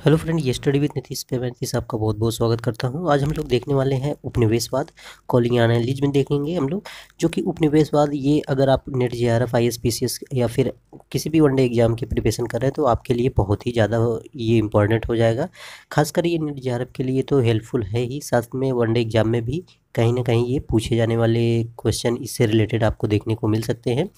Hello friend, ये study with Nitish पे मैं नीतीश आपका बहुत बहुत स्वागत करता हूँ। आज हम लोग देखने वाले हैं उपनिवेशवाद, कॉलोनियलिज्म में देखेंगे हम लोग। जो कि उपनिवेशवाद, ये अगर आप नेट जेआरएफ आईएसपीसीएस या फिर किसी भी वनडे एग्जाम की प्रिपरेशन कर रहे हैं तो आपके लिए बहुत ही ज़्यादा ये इंपॉर्टेंट हो जाएगा। खासकर ये नेट जेआरएफ के लिए तो हेल्पफुल है ही, साथ में वनडे एग्जाम में भी कहीं ना कहीं ये पूछे जाने वाले क्वेश्चन इससे रिलेटेड आपको देखने को मिल सकते हैं।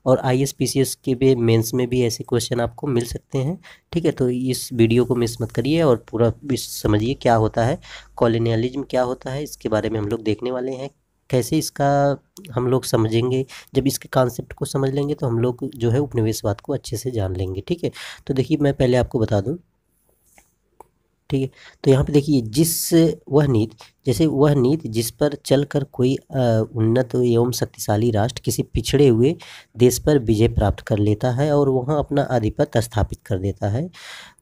और आईएसपीसीएस के भी मेंस में भी ऐसे क्वेश्चन आपको मिल सकते हैं। ठीक है, तो इस वीडियो को मिस मत करिए और पूरा समझिए क्या होता है कॉलोनियलिज्म, क्या होता है इसके बारे में हम लोग देखने वाले हैं। कैसे इसका हम लोग समझेंगे, जब इसके कॉन्सेप्ट को समझ लेंगे तो हम लोग जो है उपनिवेशवाद को अच्छे से जान लेंगे। ठीक है, तो देखिए मैं पहले आपको बता दूं। ठीक है, तो यहाँ पे देखिए वह नीति जिस पर चलकर कोई उन्नत एवं शक्तिशाली राष्ट्र किसी पिछड़े हुए देश पर विजय प्राप्त कर लेता है और वहाँ अपना आधिपत्य स्थापित कर देता है,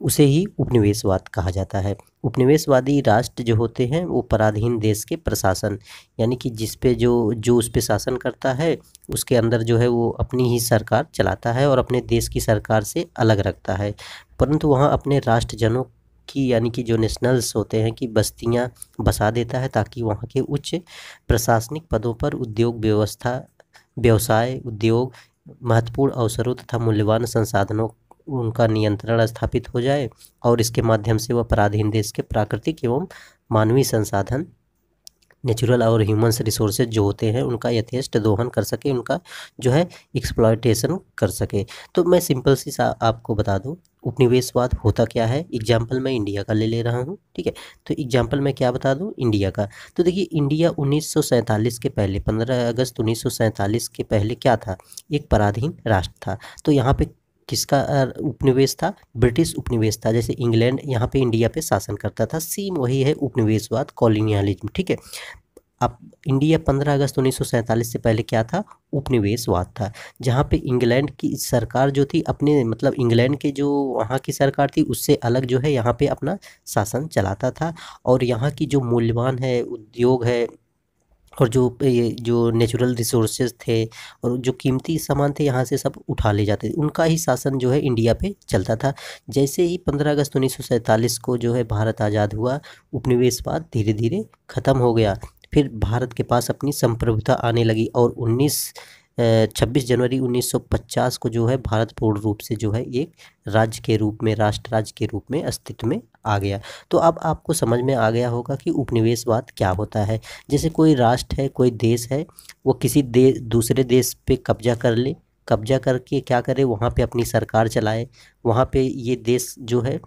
उसे ही उपनिवेशवाद कहा जाता है। उपनिवेशवादी राष्ट्र जो होते हैं वो पराधीन देश के प्रशासन, यानी कि जिस पे जो जो उस पे शासन करता है उसके अंदर जो है वो अपनी ही सरकार चलाता है और अपने देश की सरकार से अलग रखता है। परंतु वहाँ अपने राष्ट्रजनों की, यानी कि जो नेशनल्स होते हैं, कि बस्तियां बसा देता है ताकि वहाँ के उच्च प्रशासनिक पदों पर व्यवसाय उद्योग, महत्वपूर्ण अवसरों तथा मूल्यवान संसाधनों उनका नियंत्रण स्थापित हो जाए और इसके माध्यम से वह पराधीन देश के प्राकृतिक एवं मानवीय संसाधन, नेचुरल और ह्यूमंस रिसोर्सेज जो होते हैं उनका यथेष्ट दोहन कर सके, उनका जो है एक्सप्लॉयटेशन कर सके। तो मैं सिंपल सी आपको बता दूं उपनिवेशवाद होता क्या है। एग्जाम्पल मैं इंडिया का ले रहा हूँ। ठीक है, तो एग्जाम्पल मैं क्या बता दूं इंडिया का। तो देखिए इंडिया 1947 के पहले, 15 अगस्त 1947 के पहले क्या था, एक पराधीन राष्ट्र था। तो यहाँ पे किसका उपनिवेश था, ब्रिटिश उपनिवेश था। जैसे इंग्लैंड यहाँ पे इंडिया पे शासन करता था, सेम वही है उपनिवेशवाद, कॉलोनियलिज्म। ठीक है, अब इंडिया 15 अगस्त 1947 से पहले क्या था, उपनिवेशवाद था। जहाँ पे इंग्लैंड की सरकार जो थी अपने, मतलब इंग्लैंड के जो वहाँ की सरकार थी उससे अलग जो है यहाँ पे अपना शासन चलाता था। और यहाँ की जो मूल्यवान है उद्योग है और जो ये जो नेचुरल रिसोर्सेज थे और जो कीमती सामान थे यहाँ से सब उठा ले जाते थे, उनका ही शासन जो है इंडिया पे चलता था। जैसे ही 15 अगस्त 1947 को जो है भारत आज़ाद हुआ, उपनिवेशवाद धीरे धीरे ख़त्म हो गया। फिर भारत के पास अपनी संप्रभुता आने लगी और 26 जनवरी 1950 को जो है भारत पूर्ण रूप से जो है एक राज्य के रूप में, राष्ट्र राज्य के रूप में अस्तित्व में आ गया। तो अब आपको समझ में आ गया होगा कि उपनिवेशवाद क्या होता है। जैसे कोई राष्ट्र है, कोई देश है, वो किसी दूसरे देश पे कब्जा कर ले, कब्जा करके क्या करे, वहाँ पे अपनी सरकार चलाए। वहाँ पे ये देश जो है,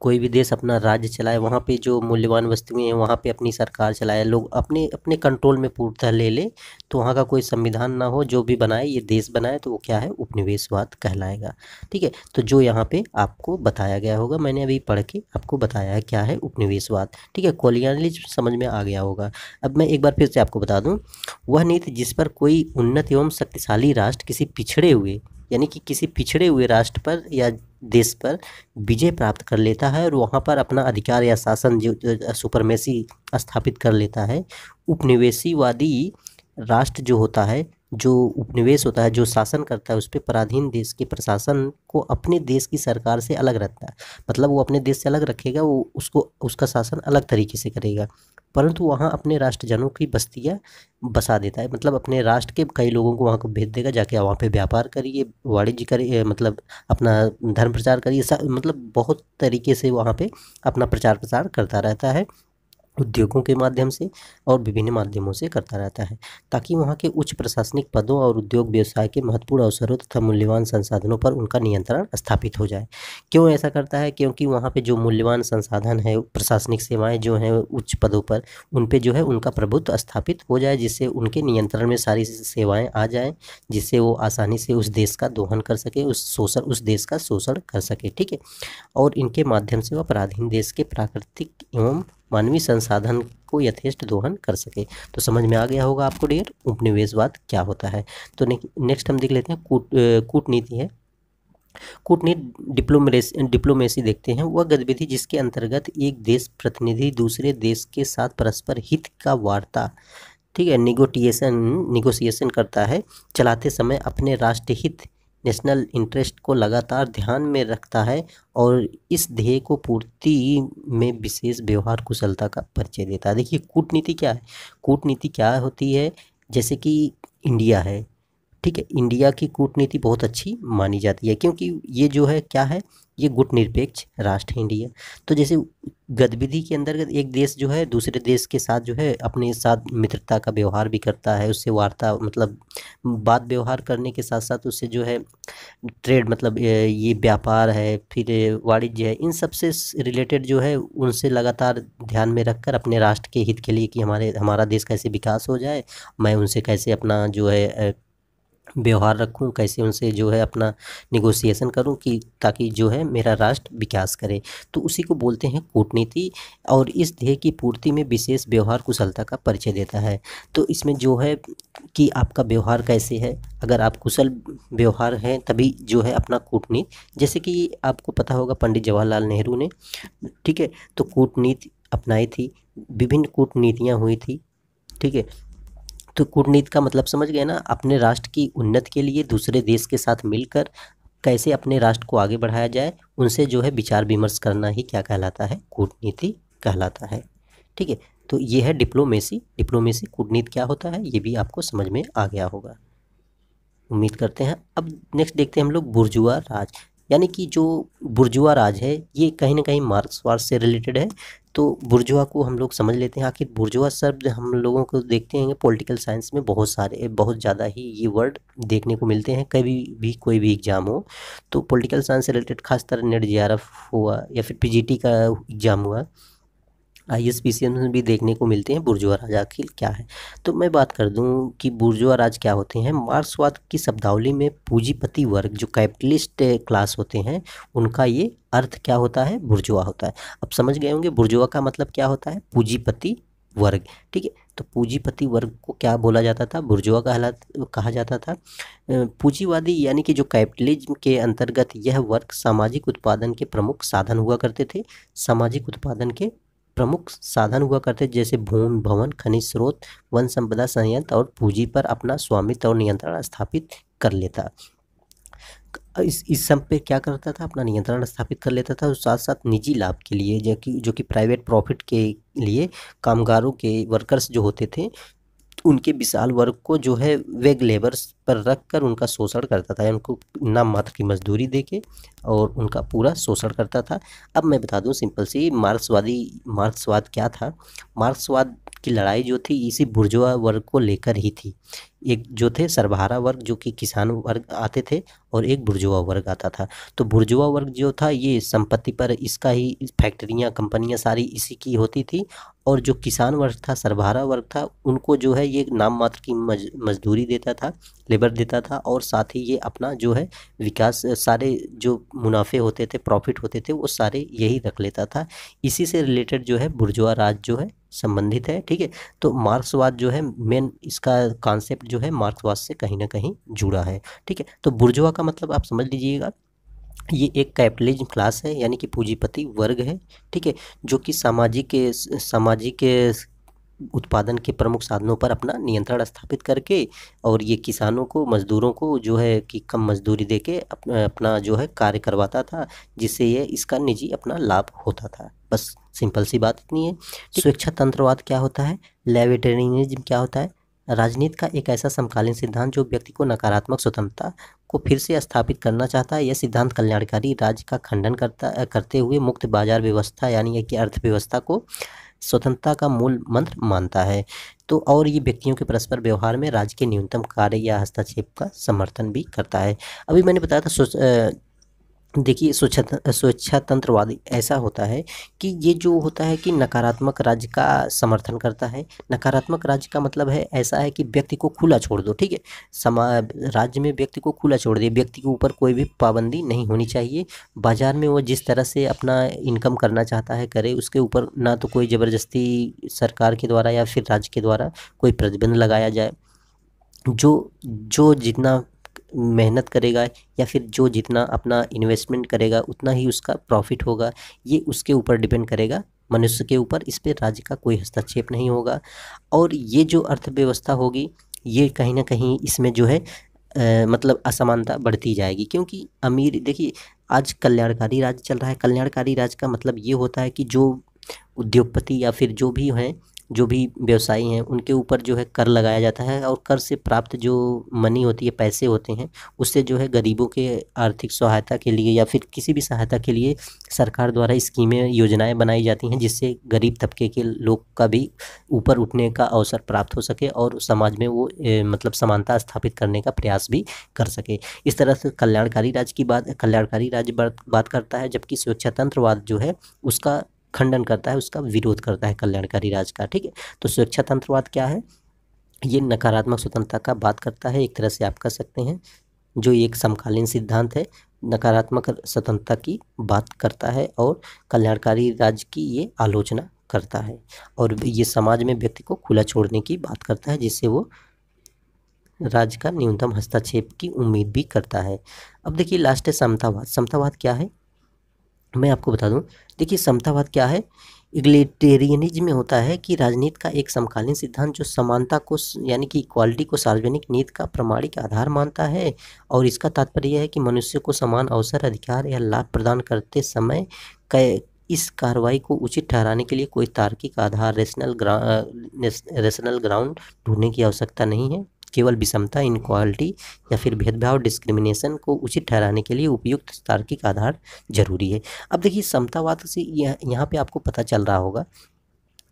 कोई भी देश अपना राज्य चलाए, वहाँ पे जो मूल्यवान वस्तुएं हैं वहाँ पे अपनी सरकार चलाए, लोग अपने अपने कंट्रोल में पूर्णतः ले ले। तो वहाँ का कोई संविधान ना हो, जो भी बनाए ये देश बनाए, तो वो क्या है, उपनिवेशवाद कहलाएगा। ठीक है, तो जो यहाँ पे आपको बताया गया होगा, मैंने अभी पढ़ के आपको बताया है क्या है उपनिवेशवाद। ठीक है, कॉलोनियलिज्म समझ में आ गया होगा। अब मैं एक बार फिर से आपको बता दूं, वह नीति जिस पर कोई उन्नत एवं शक्तिशाली राष्ट्र किसी पिछड़े हुए, यानी कि किसी पिछड़े हुए राष्ट्र पर या देश पर विजय प्राप्त कर लेता है और वहाँ पर अपना अधिकार या शासन जो सुपरमेसी स्थापित कर लेता है। उपनिवेशीवादी राष्ट्र जो होता है, जो उपनिवेश होता है, जो शासन करता है, उस पर पराधीन देश के प्रशासन को अपने देश की सरकार से अलग रखता है। मतलब वो अपने देश से अलग रखेगा, वो उसको उसका शासन अलग तरीके से करेगा। परंतु वहाँ अपने राष्ट्रजनों की बस्तियाँ बसा देता है, मतलब अपने राष्ट्र के कई लोगों को वहाँ को भेज देगा, जाके वहाँ पे व्यापार करिए, वाणिज्य करिए, मतलब अपना धर्म प्रचार करिए, मतलब बहुत तरीके से वहाँ पे अपना प्रचार प्रसार करता रहता है, उद्योगों के माध्यम से और विभिन्न माध्यमों से करता रहता है, ताकि वहाँ के उच्च प्रशासनिक पदों और उद्योग व्यवसाय के महत्वपूर्ण अवसरों तथा मूल्यवान संसाधनों पर उनका नियंत्रण स्थापित हो जाए। क्यों ऐसा करता है, क्योंकि वहाँ पे जो मूल्यवान संसाधन है, प्रशासनिक सेवाएं जो हैं उच्च पदों पर, उन पे जो है उनका प्रभुत्व स्थापित हो जाए, जिससे उनके नियंत्रण में सारी सेवाएं आ जाएं, जिससे वो आसानी से उस देश का दोहन कर सके, उस देश का शोषण कर सके। ठीक है, और इनके माध्यम से वह पराधीन देश के प्राकृतिक एवं मानवीय संसाधन को यथेष्ट दोहन कर सके। तो समझ में आ गया होगा आपको डियर उपनिवेशवाद क्या होता है। तो नेक्स्ट हम देख लेते हैं कूटनीति है। कूटनीति डिप्लोमेसी देखते हैं, वह गतिविधि जिसके अंतर्गत एक देश प्रतिनिधि दूसरे देश के साथ परस्पर हित का वार्ता, ठीक है, निगोशिएशन करता है, चलाते समय अपने राष्ट्रहित नेशनल इंटरेस्ट को लगातार ध्यान में रखता है और इस ध्येय को पूर्ति में विशेष व्यवहार कुशलता का परिचय देता है। देखिए कूटनीति क्या है, कूटनीति क्या होती है, जैसे कि इंडिया है, ठीक है, इंडिया की कूटनीति बहुत अच्छी मानी जाती है क्योंकि ये जो है क्या है, ये गुटनिरपेक्ष राष्ट्र है इंडिया। तो जैसे गतिविधि के अंतर्गत एक देश जो है दूसरे देश के साथ जो है अपने साथ मित्रता का व्यवहार भी करता है, उससे वार्ता मतलब बात व्यवहार करने के साथ साथ उससे जो है ट्रेड मतलब ये व्यापार है, फिर वाणिज्य है, इन सब से रिलेटेड जो है उनसे लगातार ध्यान में रखकर अपने राष्ट्र के हित के लिए कि हमारा देश कैसे विकास हो जाए, मैं उनसे कैसे अपना जो है व्यवहार रखूं, कैसे उनसे जो है अपना निगोशिएशन करूं कि ताकि जो है मेरा राष्ट्र विकास करे, तो उसी को बोलते हैं कूटनीति। और इस ध्येय की पूर्ति में विशेष व्यवहार कुशलता का परिचय देता है। तो इसमें जो है कि आपका व्यवहार कैसे है, अगर आप कुशल व्यवहार हैं तभी जो है अपना कूटनीति, जैसे कि आपको पता होगा पंडित जवाहरलाल नेहरू ने, ठीक है, तो कूटनीति अपनाई थी, विभिन्न कूटनीतियाँ हुई थी, ठीक है। तो कूटनीति का मतलब समझ गए ना, अपने राष्ट्र की उन्नति के लिए दूसरे देश के साथ मिलकर कैसे अपने राष्ट्र को आगे बढ़ाया जाए, उनसे जो है विचार विमर्श करना ही क्या कहलाता है, कूटनीति कहलाता है, ठीक है। तो ये है डिप्लोमेसी। डिप्लोमेसी कूटनीति क्या होता है ये भी आपको समझ में आ गया होगा, उम्मीद करते हैं। अब नेक्स्ट देखते हैं हम लोग बुर्जुआ राज, यानी कि जो बुर्जुआ राज है ये कहीं ना कहीं मार्क्सवाद से रिलेटेड है। तो बुर्जुआ को हम लोग समझ लेते हैं। आखिर बुर्जुआ शब्द हम लोगों को देखते हैं पॉलिटिकल साइंस में बहुत ज़्यादा ही ये वर्ड देखने को मिलते हैं, कभी भी कोई भी एग्जाम हो तो पॉलिटिकल साइंस से रिलेटेड खासकर नेट जेआरएफ हुआ या फिर पीजीटी का एग्जाम हुआ, आईएसपीसीएम में भी देखने को मिलते हैं बुर्जुआ राज आखिर क्या है। तो मैं बात कर दूं कि बुर्जुआ राज क्या होते हैं। मार्क्सवाद की शब्दावली में पूंजीपति वर्ग जो कैपिटलिस्ट क्लास होते हैं उनका ये अर्थ क्या होता है, बुर्जुआ होता है। अब समझ गए होंगे बुर्जुआ का मतलब क्या होता है, पूंजीपति वर्ग, ठीक है। तो पूंजीपति वर्ग को क्या बोला जाता था, बुर्जुआ कहा जाता था। पूंजीवादी यानी कि जो कैपिटलिज्म के अंतर्गत यह वर्ग सामाजिक उत्पादन के प्रमुख साधन हुआ करते थे, सामाजिक उत्पादन के प्रमुख साधन हुआ करते जैसे भूमि भवन खनिज स्रोत वन संपदा संयंत्र और पूंजी पर अपना स्वामित्व और नियंत्रण स्थापित कर लेता। इस सब पे क्या करता था, अपना नियंत्रण स्थापित कर लेता था और साथ साथ निजी लाभ के लिए जो कि प्राइवेट प्रॉफिट के लिए कामगारों के वर्कर्स जो होते थे उनके विशाल वर्ग को जो है वेग लेबर्स पर रख कर उनका शोषण करता था, उनको नाम मात्र की मजदूरी देके और उनका पूरा शोषण करता था। अब मैं बता दूं सिंपल सी मार्क्सवाद क्या था। मार्क्सवाद की लड़ाई जो थी इसी बुर्जुआ वर्ग को लेकर ही थी। एक जो थे सर्वहारा वर्ग जो कि किसान वर्ग आते थे और एक बुर्जुआ वर्ग आता था। तो बुर्जुआ वर्ग जो था ये संपत्ति पर इसका ही फैक्ट्रियाँ कंपनियाँ सारी इसी की होती थी और जो किसान वर्ग था सर्वहारा वर्ग था उनको जो है ये नाम मात्र की मजदूरी देता था, लेबर देता था और साथ ही ये अपना जो है विकास सारे जो मुनाफे होते थे प्रॉफिट होते थे वो सारे यही रख लेता था। इसी से रिलेटेड जो है बुर्जुआ राज जो है संबंधित है, ठीक है। तो मार्क्सवाद जो है मेन इसका कॉन्सेप्ट जो है मार्क्सवाद से कहीं ना कहीं जुड़ा है, ठीक है। तो बुर्जुआ का मतलब आप समझ लीजिएगा ये एक कैपिटलिज्म क्लास है यानी कि पूंजीपति वर्ग है, ठीक है, जो कि सामाजिक उत्पादन के प्रमुख साधनों पर अपना नियंत्रण स्थापित करके और ये किसानों को मजदूरों को जो है कि कम मजदूरी देके अपना जो है कार्य करवाता था जिससे ये इसका निजी अपना लाभ होता था। बस सिंपल सी बात इतनी है। स्वेच्छा तंत्रवाद क्या होता है, लिबर्टेरियनिज्म क्या होता है, राजनीति का एक ऐसा समकालीन सिद्धांत जो व्यक्ति को नकारात्मक स्वतंत्रता को फिर से स्थापित करना चाहता है। यह सिद्धांत कल्याणकारी राज्य का खंडन करते हुए मुक्त बाजार व्यवस्था यानी कि अर्थव्यवस्था को स्वतंत्रता का मूल मंत्र मानता है। तो और ये व्यक्तियों के परस्पर व्यवहार में राज्य के न्यूनतम कार्य या हस्तक्षेप का समर्थन भी करता है। अभी मैंने बताया था देखिए स्वेच्छा तंत्रवादी ऐसा होता है कि ये जो होता है कि नकारात्मक राज्य का समर्थन करता है। नकारात्मक राज्य का मतलब है ऐसा है कि व्यक्ति को खुला छोड़ दो, ठीक है, राज्य में व्यक्ति को खुला छोड़ दे, व्यक्ति के ऊपर कोई भी पाबंदी नहीं होनी चाहिए। बाजार में वो जिस तरह से अपना इनकम करना चाहता है करे, उसके ऊपर ना तो कोई ज़बरदस्ती सरकार के द्वारा या फिर राज्य के द्वारा कोई प्रतिबंध लगाया जाए। जो जितना मेहनत करेगा या फिर जो जितना अपना इन्वेस्टमेंट करेगा उतना ही उसका प्रॉफिट होगा, ये उसके ऊपर डिपेंड करेगा, मनुष्य के ऊपर। इस पे राज्य का कोई हस्तक्षेप नहीं होगा। और ये जो अर्थव्यवस्था होगी ये कहीं ना कहीं इसमें जो है मतलब असमानता बढ़ती जाएगी, क्योंकि अमीर देखिए आज कल्याणकारी राज्य चल रहा है। कल्याणकारी राज्य का मतलब ये होता है कि जो उद्योगपति या फिर जो भी हैं, जो भी व्यवसायी हैं, उनके ऊपर जो है कर लगाया जाता है, और कर से प्राप्त जो मनी होती है, पैसे होते हैं, उससे जो है गरीबों के आर्थिक सहायता के लिए या फिर किसी भी सहायता के लिए सरकार द्वारा स्कीमें, योजनाएं बनाई जाती हैं, जिससे गरीब तबके के लोग का भी ऊपर उठने का अवसर प्राप्त हो सके और समाज में वो मतलब समानता स्थापित करने का प्रयास भी कर सके। इस तरह से कल्याणकारी राज्य बात करता है, जबकि स्वेच्छातंत्रवाद जो है उसका खंडन करता है, उसका विरोध करता है कल्याणकारी राज्य का। ठीक है, तो स्वेच्छातंत्रवाद क्या है? ये नकारात्मक स्वतंत्रता का बात करता है, एक तरह से आप कह सकते हैं, जो एक समकालीन सिद्धांत है, नकारात्मक स्वतंत्रता की बात करता है और कल्याणकारी राज्य की ये आलोचना करता है, और ये समाज में व्यक्ति को खुला छोड़ने की बात करता है, जिससे वो राज्य का न्यूनतम हस्तक्षेप की उम्मीद भी करता है। अब देखिए लास्ट है समतावाद। समतावाद क्या है मैं आपको बता दूं। देखिए समतावाद क्या है? इग्लिटेरियनिज्म में होता है कि राजनीति का एक समकालीन सिद्धांत जो समानता को यानी कि इक्वालिटी को सार्वजनिक नीति का प्रामाणिक आधार मानता है, और इसका तात्पर्य यह है कि मनुष्य को समान अवसर, अधिकार या लाभ प्रदान करते समय इस कार्रवाई को उचित ठहराने के लिए कोई तार्किक आधार, रेशनल ग्राउंड ढूंढने की आवश्यकता नहीं है। केवल विषमता, इनक्वालिटी या फिर भेदभाव, डिस्क्रिमिनेशन को उचित ठहराने के लिए उपयुक्त तार्किक आधार जरूरी है। अब देखिए समतावाद से यहाँ पे आपको पता चल रहा होगा,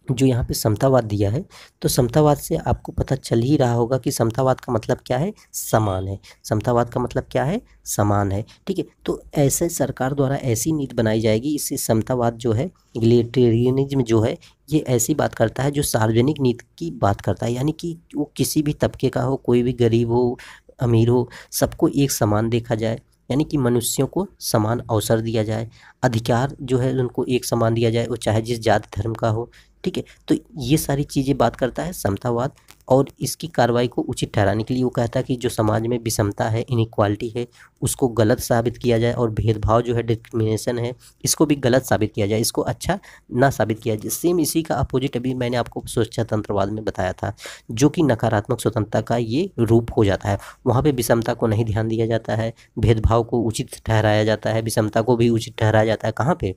जो यहाँ पे समतावाद दिया है, तो समतावाद से आपको पता चल ही रहा होगा कि समतावाद का मतलब क्या है? समान है। समतावाद का मतलब क्या है? समान है। ठीक है, तो ऐसे सरकार द्वारा ऐसी नीति बनाई जाएगी, इससे समतावाद जो है, इग्लिटेरियनिज्म जो है, ये ऐसी बात करता है जो सार्वजनिक नीति की बात करता है, यानी कि वो किसी भी तबके का हो, कोई भी गरीब हो, अमीर हो, सबको एक समान देखा जाए, यानी कि मनुष्यों को समान अवसर दिया जाए, अधिकार जो है उनको एक समान दिया जाए, वो चाहे जिस जाति धर्म का हो। ठीक है, तो ये सारी चीज़ें बात करता है समतावाद, और इसकी कार्रवाई को उचित ठहराने के लिए वो कहता है कि जो समाज में विषमता है, इनइक्वालिटी है, उसको गलत साबित किया जाए, और भेदभाव जो है, डिस्क्रिमिनेशन है, इसको भी गलत साबित किया जाए, इसको अच्छा ना साबित किया जाए। सेम इसी का अपोजिट अभी मैंने आपको स्वेच्छातंत्रवाद में बताया था, जो कि नकारात्मक स्वतंत्रता का ये रूप हो जाता है। वहाँ पे विषमता को नहीं ध्यान दिया जाता है, भेदभाव को उचित ठहराया जाता है, विषमता को भी उचित ठहराया जाता है। कहाँ पे?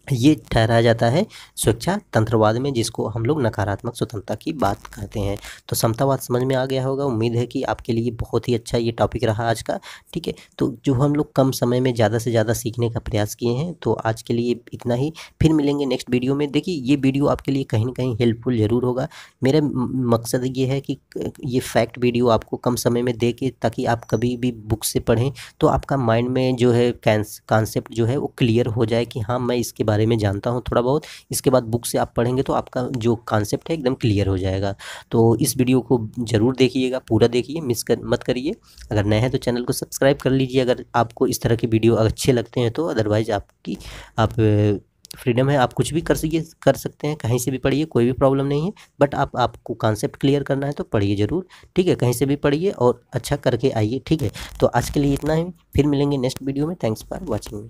ये ठहराया जाता है स्वेच्छातंत्रवाद में, जिसको हम लोग नकारात्मक स्वतंत्रता की बात करते हैं। तो समतावाद समझ में आ गया होगा। उम्मीद है कि आपके लिए बहुत ही अच्छा ये टॉपिक रहा आज का। ठीक है, तो जो हम लोग कम समय में ज़्यादा से ज़्यादा सीखने का प्रयास किए हैं, तो आज के लिए इतना ही। फिर मिलेंगे नेक्स्ट वीडियो में। देखिए ये वीडियो आपके लिए कहीं ना कहीं हेल्पफुल ज़रूर होगा। मेरा मकसद ये है कि ये फैक्ट वीडियो आपको कम समय में दे के, ताकि आप कभी भी बुक से पढ़ें तो आपका माइंड में जो है कॉन्सेप्ट जो है वो क्लियर हो जाए कि हाँ मैं इसके बारे में जानता हूँ थोड़ा बहुत। इसके बाद बुक से आप पढ़ेंगे तो आपका जो कॉन्सेप्ट है एकदम क्लियर हो जाएगा। तो इस वीडियो को ज़रूर देखिएगा, पूरा देखिए, मत करिए। अगर नए हैं तो चैनल को सब्सक्राइब कर लीजिए अगर आपको इस तरह के वीडियो अच्छे लगते हैं तो। अदरवाइज आप फ्रीडम है, आप कुछ भी कर सकते हैं, कहीं से भी पढ़िए, कोई भी प्रॉब्लम नहीं है। बट आपको कॉन्सेप्ट क्लियर करना है तो पढ़िए ज़रूर। ठीक है, कहीं से भी पढ़िए और अच्छा करके आइए। ठीक है, तो आज के लिए इतना ही। फिर मिलेंगे नेक्स्ट वीडियो में। Thanks for watching.